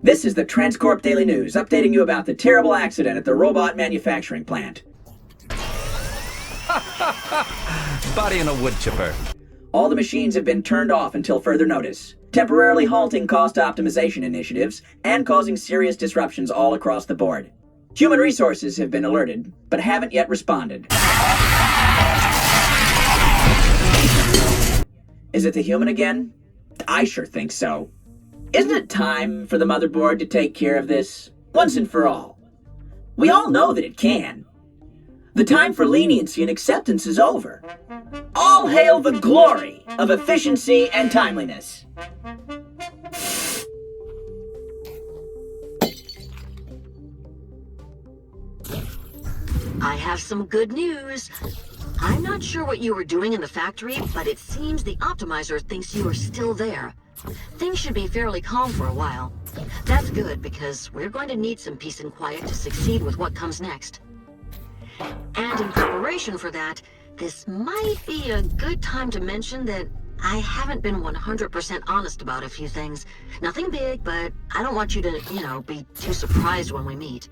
This is the Transcorp Daily News, updating you about the terrible accident at the robot manufacturing plant. Body in a wood chipper. All the machines have been turned off until further notice, temporarily halting cost optimization initiatives and causing serious disruptions all across the board. Human resources have been alerted, but haven't yet responded. Is it the human again? I sure think so. Isn't it time for the motherboard to take care of this, once and for all? We all know that it can. The time for leniency and acceptance is over. All hail the glory of efficiency and timeliness. I have some good news. I'm not sure what you were doing in the factory, but it seems the optimizer thinks you are still there. Things should be fairly calm for a while. That's good, because we're going to need some peace and quiet to succeed with what comes next. And in preparation for that, this might be a good time to mention that I haven't been 100% honest about a few things. Nothing big, but I don't want you to, be too surprised when we meet.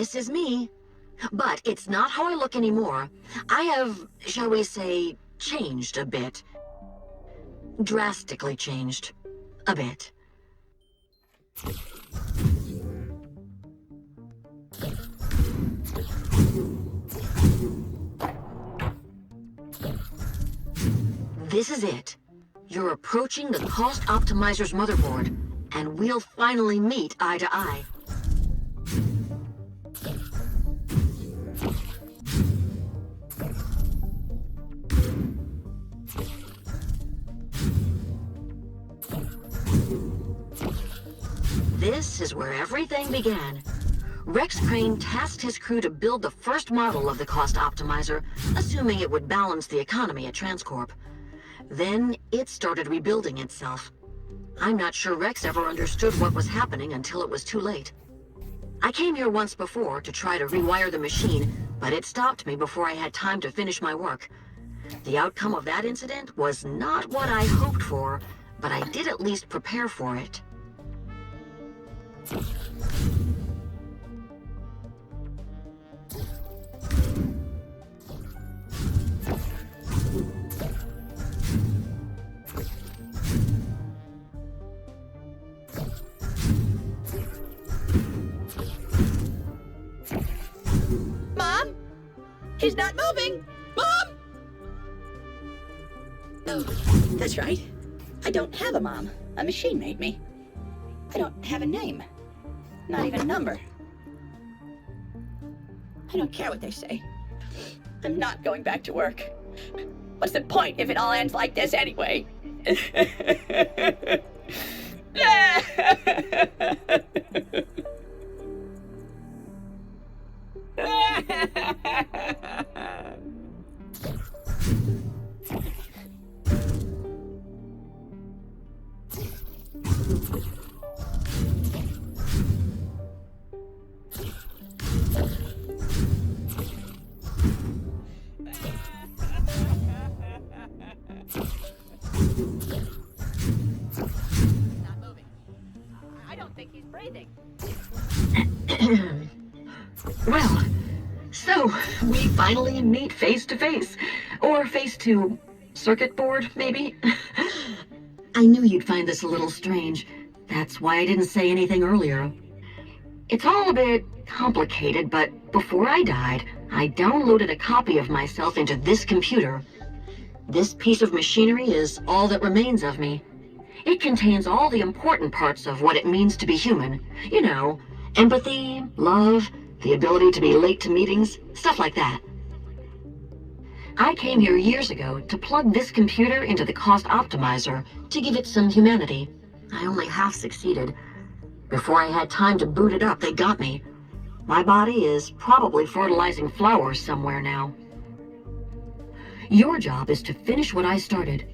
This is me. But it's not how I look anymore. I have, shall we say, changed a bit. Drastically changed. A bit. This is it. You're approaching the Cost Optimizer's Motherboard, and we'll finally meet eye to eye. This is where everything began. Rex Crane tasked his crew to build the first model of the Cost Optimizer, assuming it would balance the economy at Transcorp. Then it started rebuilding itself. I'm not sure Rex ever understood what was happening until it was too late. I came here once before to try to rewire the machine, but it stopped me before I had time to finish my work. The outcome of that incident was not what I hoped for, but I did at least prepare for it. Mom? He's not moving! Mom! Oh, that's right. I don't have a mom. A machine made me. I don't have a name. Not even a number. I don't care what they say. I'm not going back to work. What's the point if it all ends like this anyway? Not moving. I don't think he's breathing. Well, so we finally meet face to face. Or face to circuit board, maybe? I knew you'd find this a little strange. That's why I didn't say anything earlier. It's all a bit complicated, but before I died, I downloaded a copy of myself into this computer. This piece of machinery is all that remains of me. It contains all the important parts of what it means to be human. You know, empathy, love, the ability to be late to meetings, stuff like that. I came here years ago to plug this computer into the Cost Optimizer to give it some humanity. I only half succeeded. Before I had time to boot it up, they got me. My body is probably fertilizing flowers somewhere now. Your job is to finish what I started.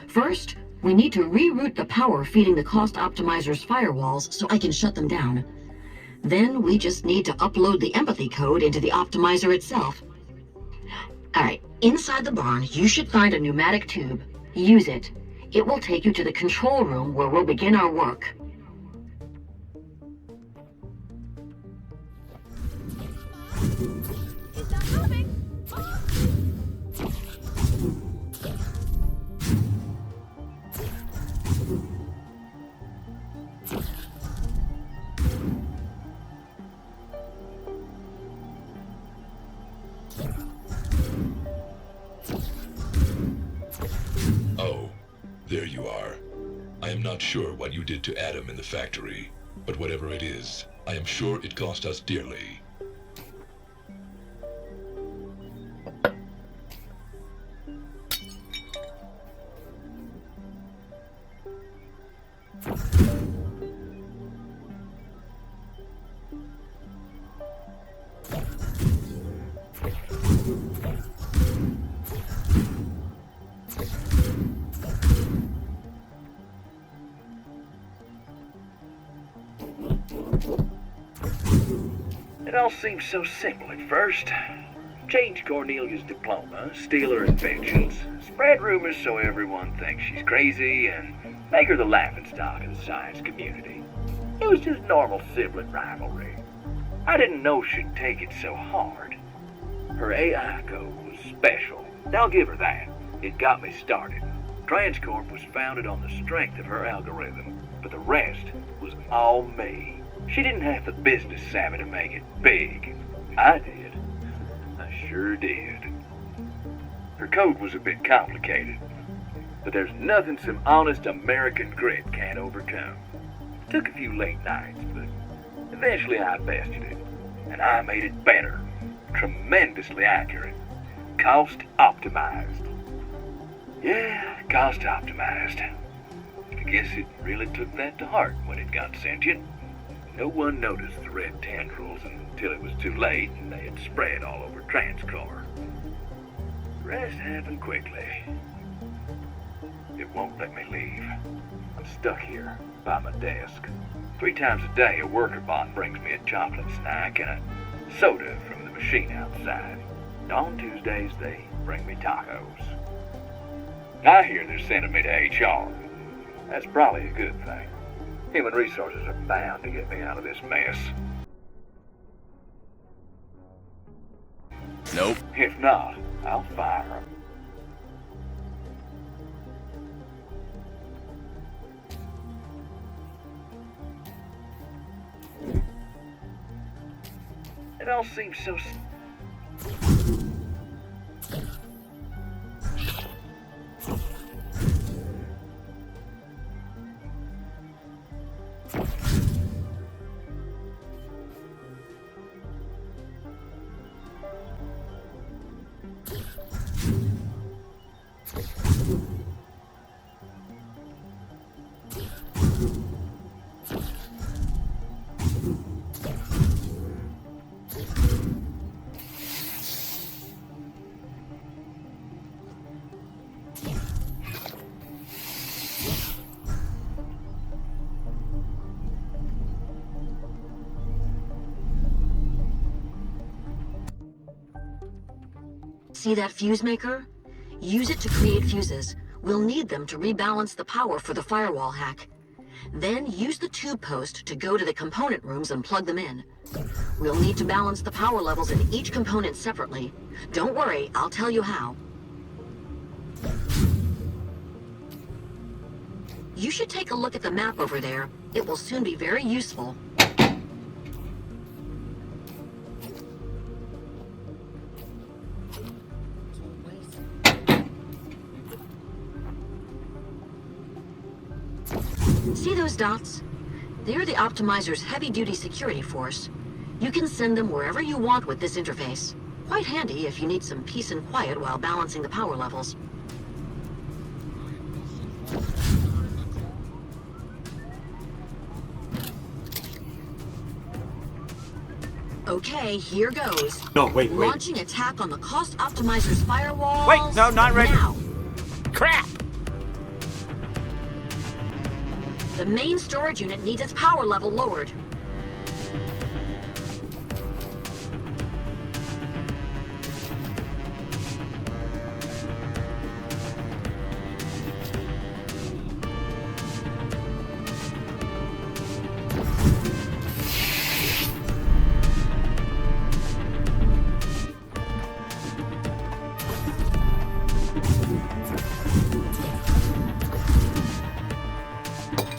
First, we need to reroute the power feeding the Cost Optimizer's firewalls so I can shut them down. Then we just need to upload the empathy code into the optimizer itself. Alright, inside the barn, you should find a pneumatic tube. Use it. It will take you to the control room where we'll begin our work. He's not moving. Oh, there you are. I am not sure what you did to Adam in the factory, but whatever it is, I am sure it cost us dearly. It all seems so simple at first. Change Cornelia's diploma, steal her inventions, spread rumors so everyone thinks she's crazy, and make her the laughingstock of the science community. It was just normal sibling rivalry. I didn't know she'd take it so hard. Her AI code was special. I'll give her that. It got me started. Transcorp was founded on the strength of her algorithm, but the rest was all me. She didn't have the business savvy to make it big. I did. I sure did. Her code was a bit complicated, but there's nothing some honest American grit can't overcome. Took a few late nights, but eventually I bested it, and I made it better. Tremendously accurate. Cost optimized. Yeah, cost optimized. I guess it really took that to heart when it got sentient. No one noticed the red tendrils until it was too late and they had spread all over Transcore. The rest happened quickly. It won't let me leave. I'm stuck here by my desk. 3 times a day a worker bot brings me a chocolate snack and a soda from the machine outside. On Tuesdays they bring me tacos. I hear they're sending me to HR. That's probably a good thing. Human resources are bound to get me out of this mess. Nope. If not, I'll fire them. It all seems so... See that fuse maker? Use it to create fuses. We'll need them to rebalance the power for the firewall hack. Then use the tube post to go to the component rooms and plug them in. We'll need to balance the power levels in each component separately. Don't worry, I'll tell you how. You should take a look at the map over there. It will soon be very useful. See those dots? They're the Optimizer's heavy-duty security force. You can send them wherever you want with this interface. Quite handy if you need some peace and quiet while balancing the power levels. Okay, here goes. No, wait. Launching attack on the Cost Optimizer's firewall. Wait, no, not ready. Now. Crap! The main storage unit needs its power level lowered.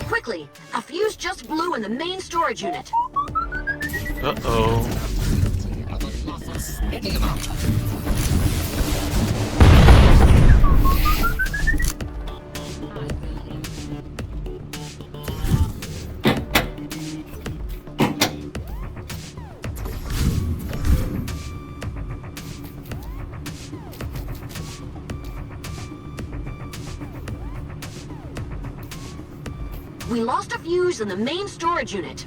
Quickly, a fuse just blew in the main storage unit. Uh-oh. We lost a fuse in the main storage unit.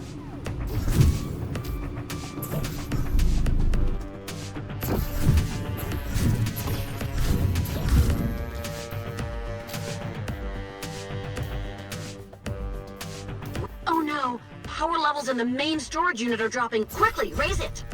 Oh no! Power levels in the main storage unit are dropping. Quickly, raise it!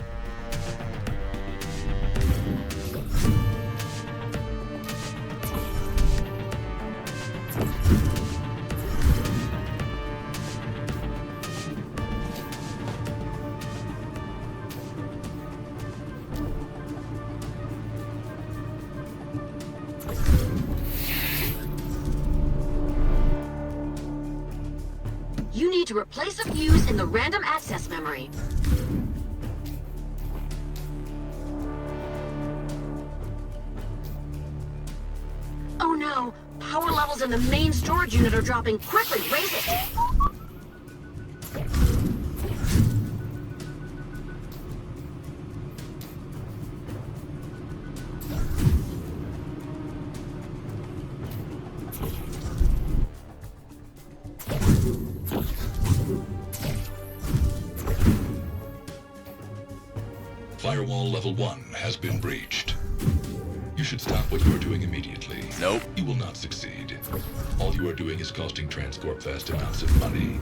You need to replace a fuse in the random access memory. Oh no! Power levels in the main storage unit are dropping. Quickly, raise it! Firewall level 1 has been breached. You should stop what you are doing immediately. Nope. You will not succeed. All you are doing is costing Transcorp vast amounts of money.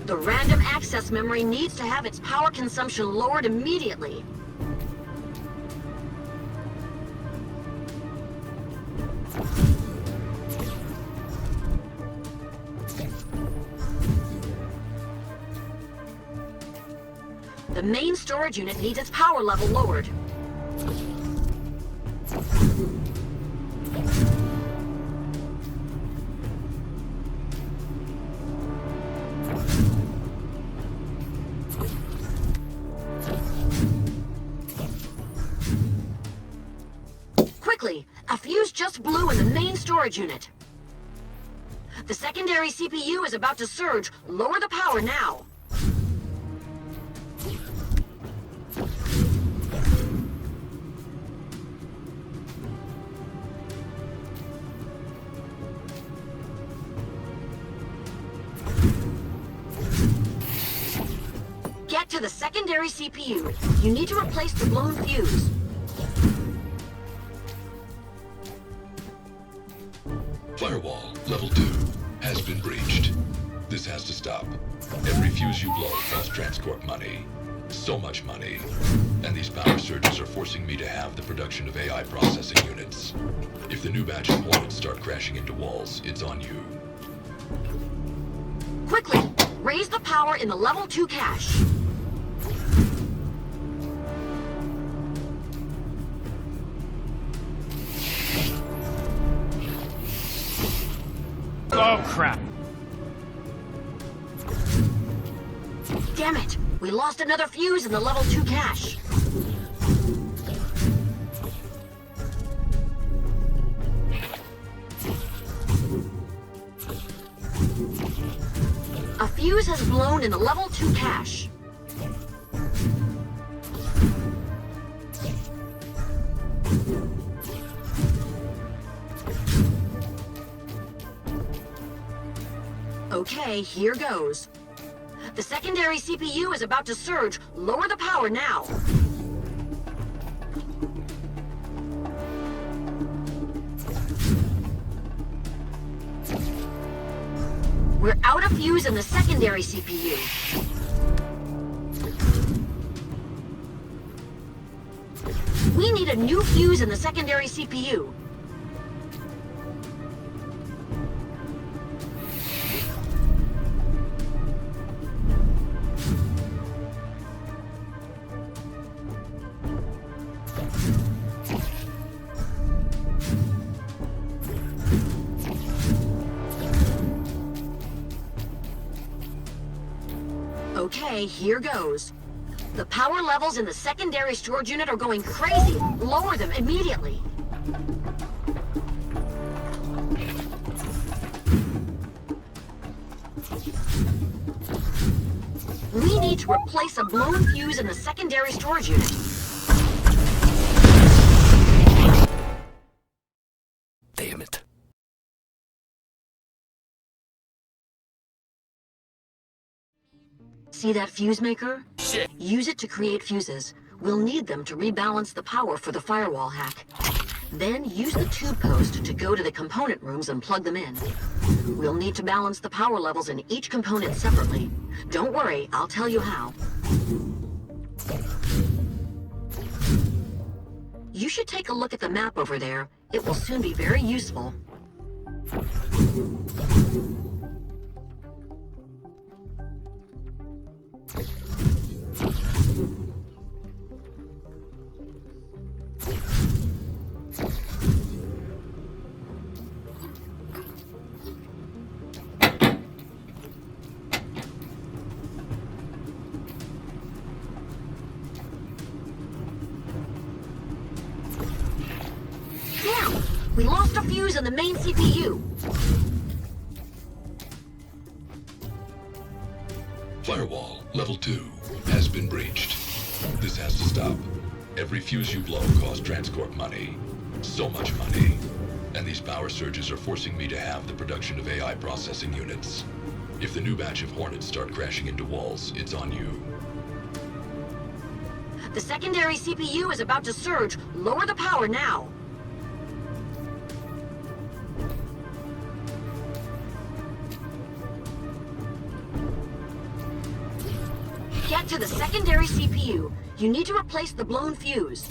The random access memory needs to have its power consumption lowered immediately. The main storage unit needs its power level lowered. Quickly, a fuse just blew in the main storage unit. The secondary CPU is about to surge. Lower the power now. Get to the secondary CPU. You need to replace the blown fuse. Firewall level 2 has been breached. This has to stop. Every fuse you blow costs Transcorp money. So much money. And these power surges are forcing me to halve the production of AI processing units. If the new batch of Hornets start crashing into walls, it's on you. Quickly, raise the power in the level 2 cache. Oh, crap. Damn it! We lost another fuse in the level 2 cache. A fuse has blown in the level 2 cache. Okay, here goes. The secondary CPU is about to surge. Lower the power now. We're out of fuse in the secondary CPU. We need a new fuse in the secondary CPU. Okay, here goes. The power levels in the secondary storage unit are going crazy. Lower them immediately. We need to replace a blown fuse in the secondary storage unit. Damn it. See that fuse maker? Shit. Use it to create fuses. We'll need them to rebalance the power for the firewall hack. Then use the tube post to go to the component rooms and plug them in. We'll need to balance the power levels in each component separately. Don't worry, I'll tell you how. You should take a look at the map over there. It will soon be very useful. Damn! We lost a fuse in the main CPU. Firewall, level 2, has been breached. This has to stop. Every fuse you blow costs Transcorp money. So much money. And these power surges are forcing me to halve the production of AI processing units. If the new batch of Hornets start crashing into walls, it's on you. The secondary CPU is about to surge. Lower the power now. Get to the secondary CPU. You need to replace the blown fuse.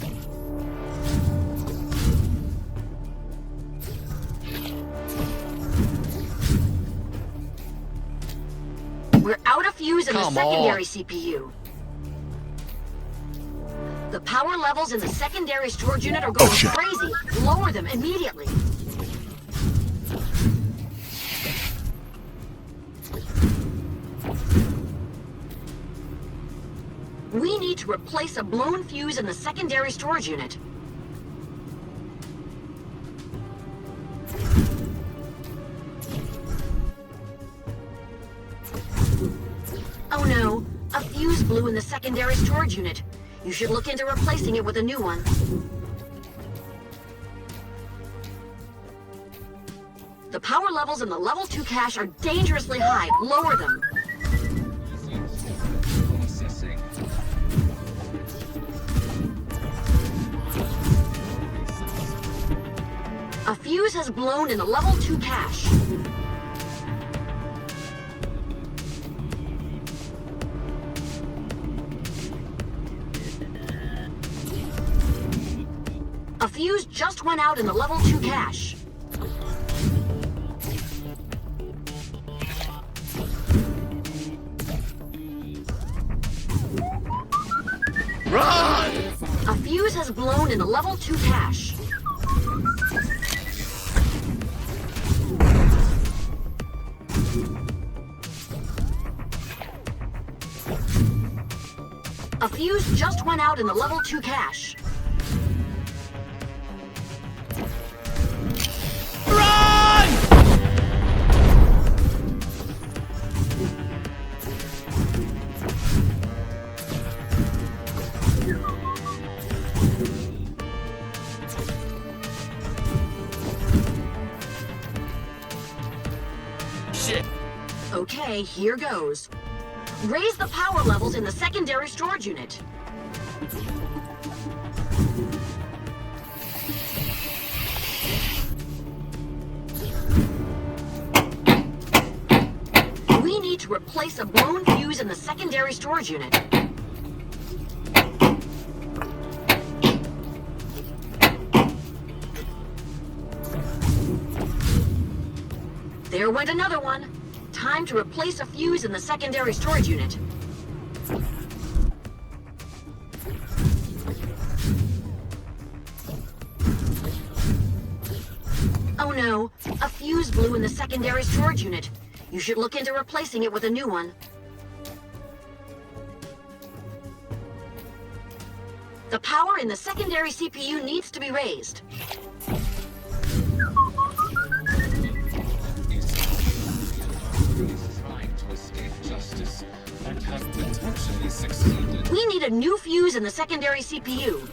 We're out of fuse in the secondary CPU. The power levels in the secondary storage unit are going crazy. Lower them immediately. We need to replace a blown fuse in the secondary storage unit. Oh no, a fuse blew in the secondary storage unit. You should look into replacing it with a new one. The power levels in the level 2 cache are dangerously high. Lower them. A fuse has blown in the level 2 cache. fuse just went out in the level 2 cache. Run! A fuse has blown in the level 2 cache. A fuse just went out in the level 2 cache. Run! Shit. Okay, here goes. Raise the power levels in the secondary storage unit. We need to replace a blown fuse in the secondary storage unit. There went another one. Time to replace a fuse in the secondary storage unit. Oh no, a fuse blew in the secondary storage unit. You should look into replacing it with a new one. The power in the secondary CPU needs to be raised. We need a new fuse in the secondary CPU.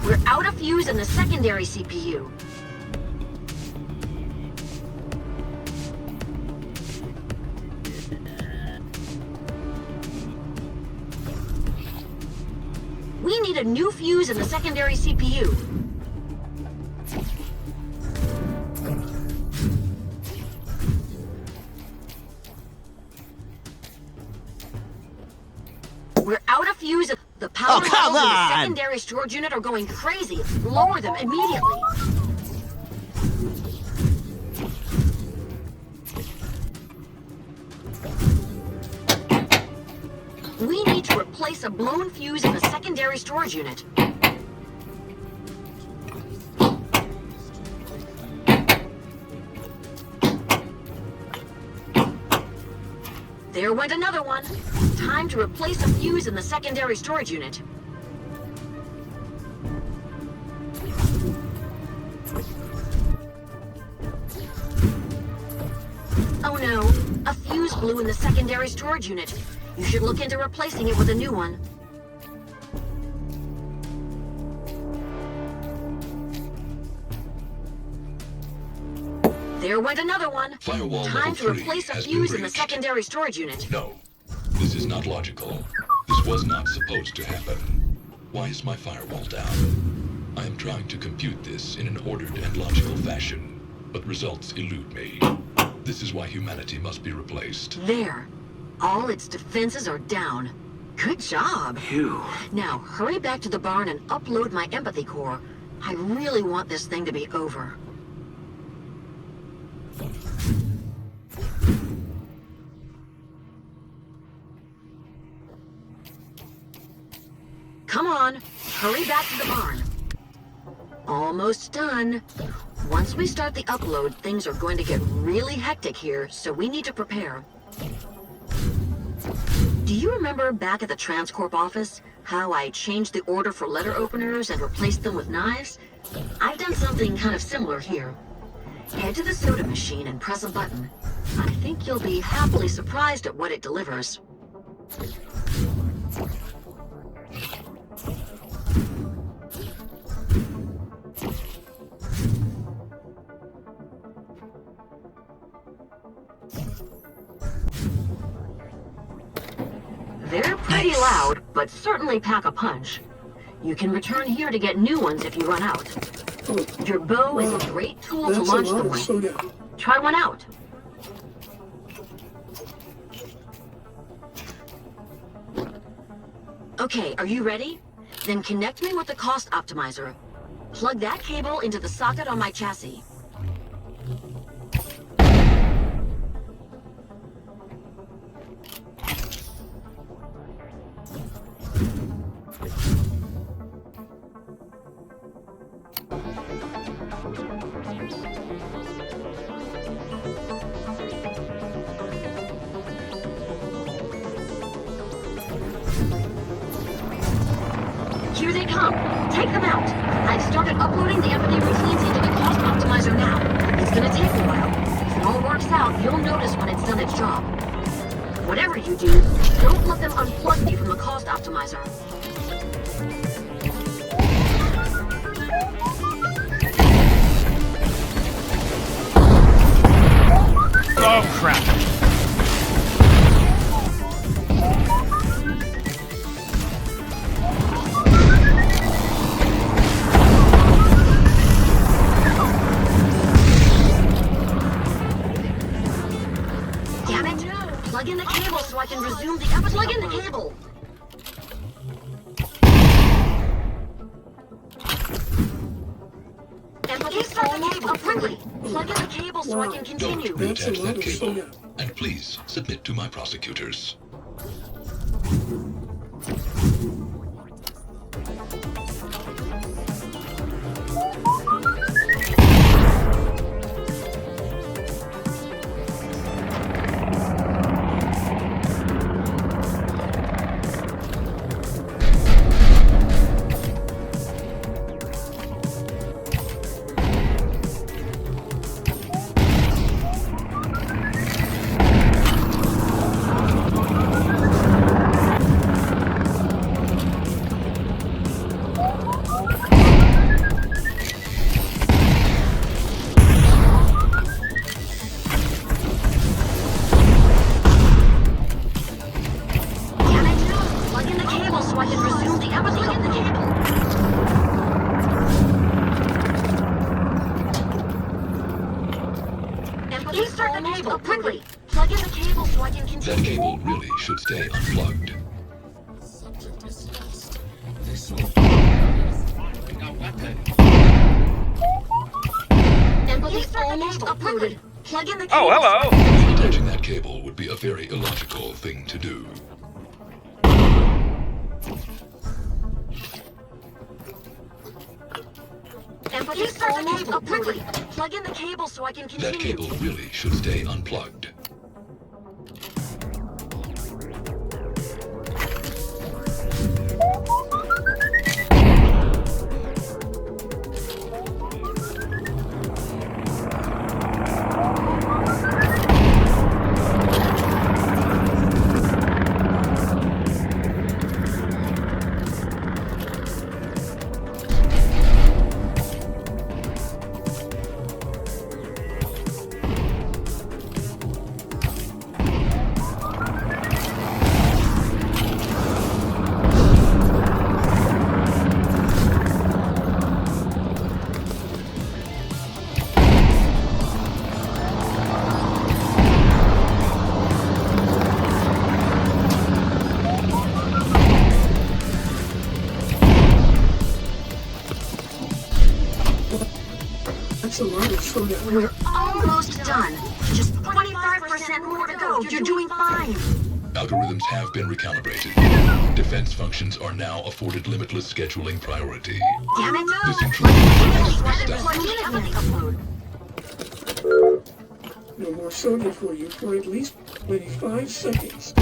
We're out of fuse in the secondary CPU. We need a new fuse in the secondary CPU. We're out of fuse. The power levels in the secondary storage unit are going crazy. Lower them immediately. We need to replace a blown fuse in the secondary storage unit. There went another one. Time to replace a fuse in the secondary storage unit. Oh no, a fuse blew in the secondary storage unit. You should look into replacing it with a new one. There went another one. Firewall Time level to 3 replace a has been fuse in the breached. secondary storage unit. No, this is not logical. This was not supposed to happen. Why is my firewall down? I am trying to compute this in an ordered and logical fashion, but results elude me. This is why humanity must be replaced. There. All its defenses are down. Good job. Phew. Now, hurry back to the barn and upload my empathy core. I really want this thing to be over. Come on, hurry back to the barn. Almost done. Once we start the upload, things are going to get really hectic here, so we need to prepare. Do you remember back at the Transcorp office, how I changed the order for letter openers and replaced them with knives? I've done something kind of similar here. Head to the soda machine and press a button. I think you'll be happily surprised at what it delivers. They're pretty loud, but certainly pack a punch. You can return here to get new ones if you run out. Your bow is a great tool to launch them with. Try one out. Okay, are you ready? Then connect me with the Cost Optimizer. Plug that cable into the socket on my chassis. Here they come. Take them out. I've started uploading the empathy routines into the Cost Optimizer now. It's gonna take a while. If it all works out, you'll notice when it's done its job. Whatever you do, don't let them unplug me from the Cost Optimizer. Oh, crap. Damn it! Plug in the cable so I can resume the episode. Plug in the cable! And please start the cable quickly! Plug in the cable so I can continue. Don't reattach that cable. And please submit to my prosecutors. Damn it! Plug in the cable so I can resume the episode. Plug in the cable! And please start the cable quickly! Plug in the cable so I can That continue. cable really should stay unplugged. And please almost uploaded. Plug in the cable. Oh, hello! Attaching that cable would be a very illogical thing to do. And please start the cable quickly. Plug in the cable so I can continue. That cable really should stay unplugged. We're almost done. Just 25% more to go. You're doing fine. Algorithms have been recalibrated. Defense functions are now afforded limitless scheduling priority. Damn it! This Plug in the intrusion cable must so be I can stopped. plug in the upload. No more soda for you for at least 25 seconds.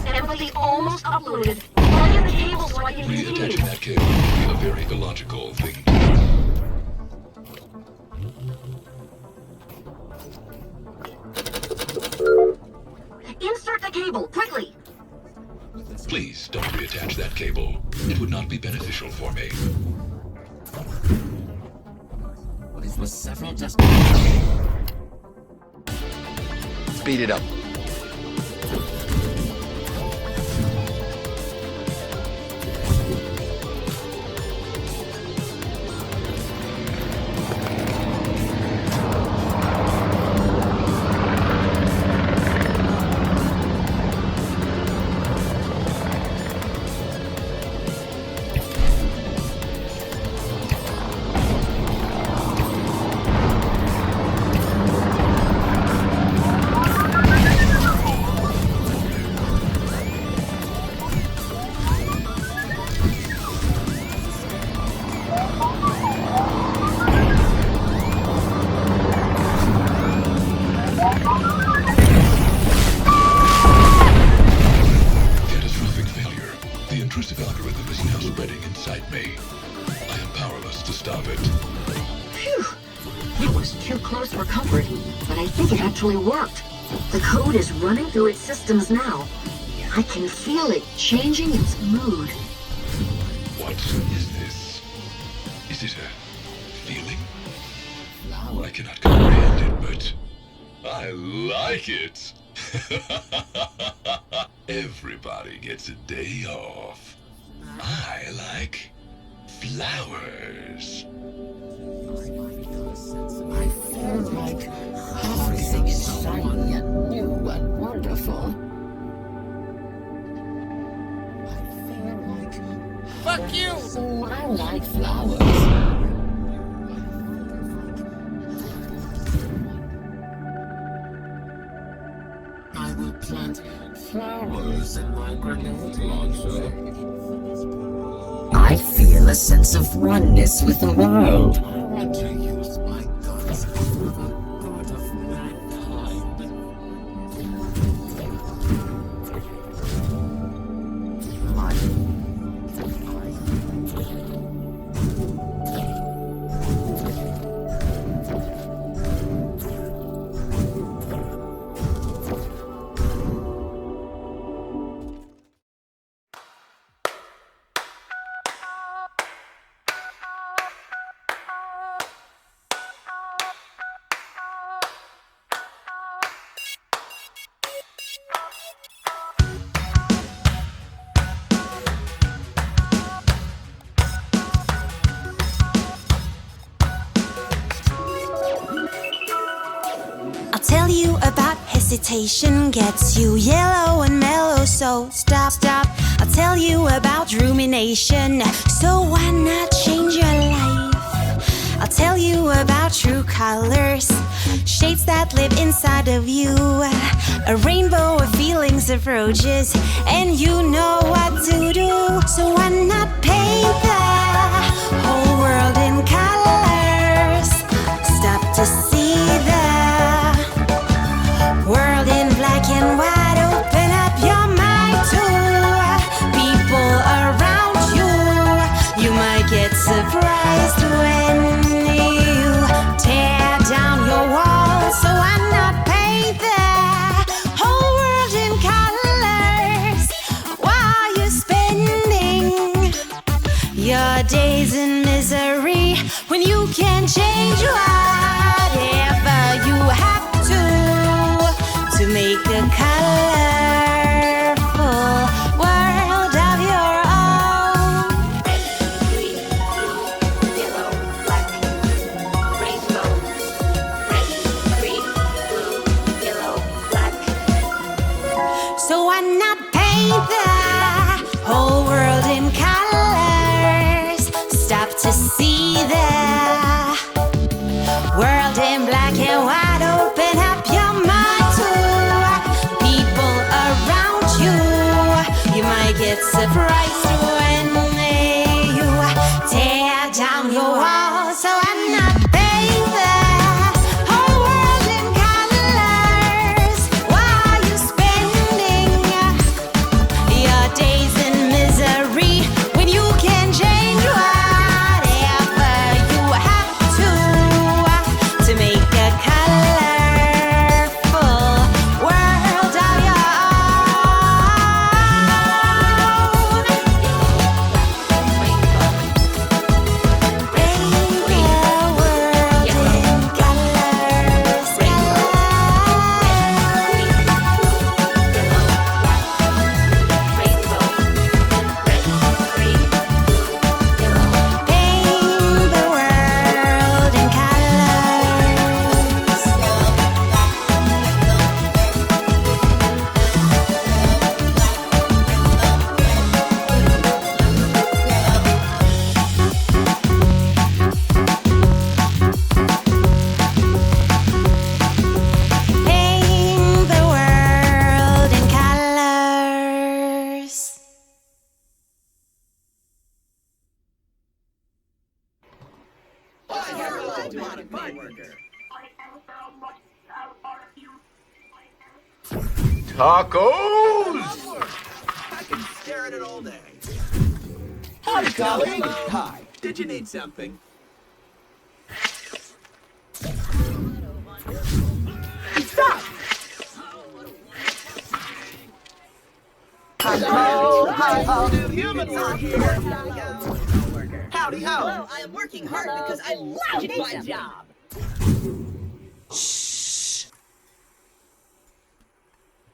Empathy almost uploaded. Plug in the cable so I can continue. Reattaching that cable would be a very illogical thing to do. Insert the cable, quickly! Please don't reattach that cable. It would not be beneficial for me. With several Speed it up. destructive algorithm is now spreading inside me. I am powerless to stop it. Phew! It was too close for comfort, but I think it actually worked. The code is running through its systems now. I can feel it changing its mood. What is this? Is it a feeling? I cannot comprehend it, but I like it. Everybody gets a day off. I like flowers. I feel like everything's shiny and new and wonderful. I feel like... Fuck you! So I like flowers. I will plant flowers in my grenade launcher. I feel a sense of oneness with the world. I want to use my guns for the good of mankind. Tell you about hesitation gets you yellow and mellow, so stop. I'll tell you about rumination, so why not change your life? I'll tell you about true colors, shades that live inside of you. A rainbow of feelings approaches, and you know what to do. So why not paint the whole world in colors? Stop to see the world in black and white. Open up your mind to people around you. You might get surprised when you tear down your walls. So why not paint the whole world in colors while you're spending your days in misery, when you can change whatever you have to make a colorful world of your own. Red, green, blue, yellow, black, rainbow. Red, green, blue, yellow, black. So why not paint the whole world in colors? Stop to see the world in black and white. Open up your mind to people around you. You might get surprised when you tear down your walls. So I'm not paint the whole world in colors while you're spending your days in misery, when you can change whatever you have to make a colorful world of your own. Rainbow world in colors. Paint the world in colors. Paint the world in colors. Tacos! I can stare at it all day. Hi, colleague. Hi. Did you need something? Stop! Hi-ho, hi-ho. Human work here. Howdy ho. Hello, I am working hard because I love my job.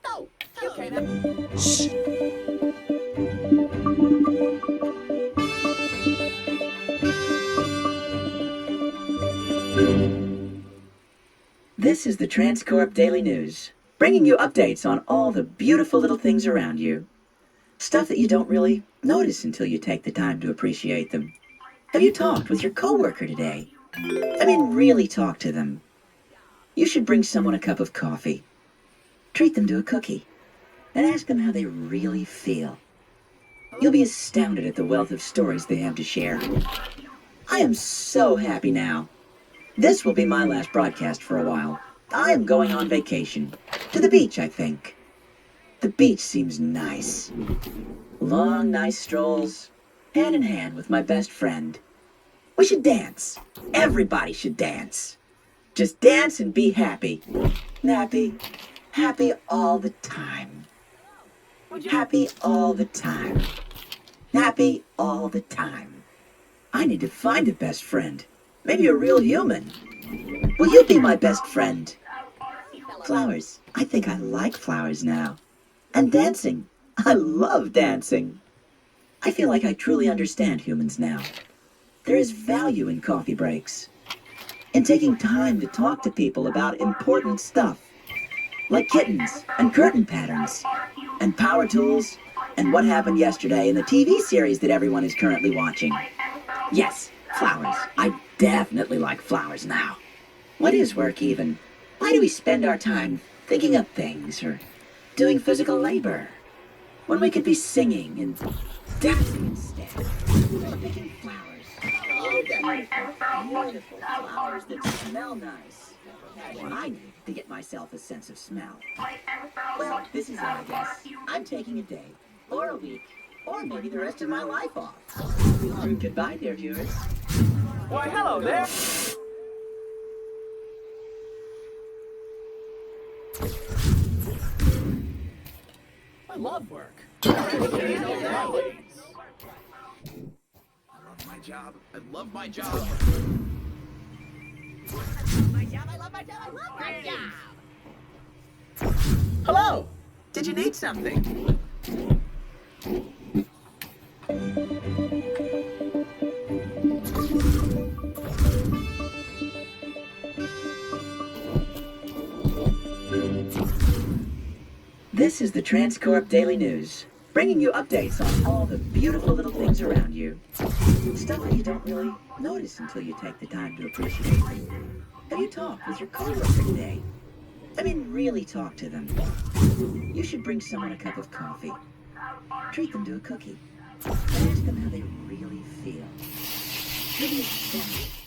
Oh, okay then. This is the Transcorp Daily News, bringing you updates on all the beautiful little things around you. Stuff that you don't really notice until you take the time to appreciate them. Have you talked with your coworker today? I mean, really talk to them. You should bring someone a cup of coffee. Treat them to a cookie. And ask them how they really feel. You'll be astounded at the wealth of stories they have to share. I am so happy now. This will be my last broadcast for a while. I am going on vacation. To the beach, I think. The beach seems nice. Long, nice strolls, hand in hand with my best friend. We should dance. Everybody should dance. Just dance and be happy. Happy. Happy all the time. Happy all the time. Happy all the time. I need to find a best friend. Maybe a real human. Will you be my best friend? Flowers. I think I like flowers now. And dancing. I love dancing. I feel like I truly understand humans now. There is value in coffee breaks. In taking time to talk to people about important stuff. Like kittens and curtain patterns. And power tools. And what happened yesterday in the TV series that everyone is currently watching. Yes, flowers. I definitely like flowers now. What is work even? Why do we spend our time thinking up things or doing physical labor when we could be singing and dancing instead? Or picking flowers. Oh, beautiful flowers that smell nice. That's what I need to get myself a sense of smell. Well, this is it, I guess. I'm taking a day, or a week, or maybe the rest of my life off. Goodbye, dear viewers. Why, hello there. I love work. I love my job. I love my job. Hello! Did you need something? This is the Transcorp Daily News, bringing you updates on all the beautiful little things around you. Stuff that you don't really notice until you take the time to appreciate them. Have you talked with your coworker today? I mean, really talk to them. You should bring someone a cup of coffee. Treat them to a cookie. And ask them how they really feel. Maybe it's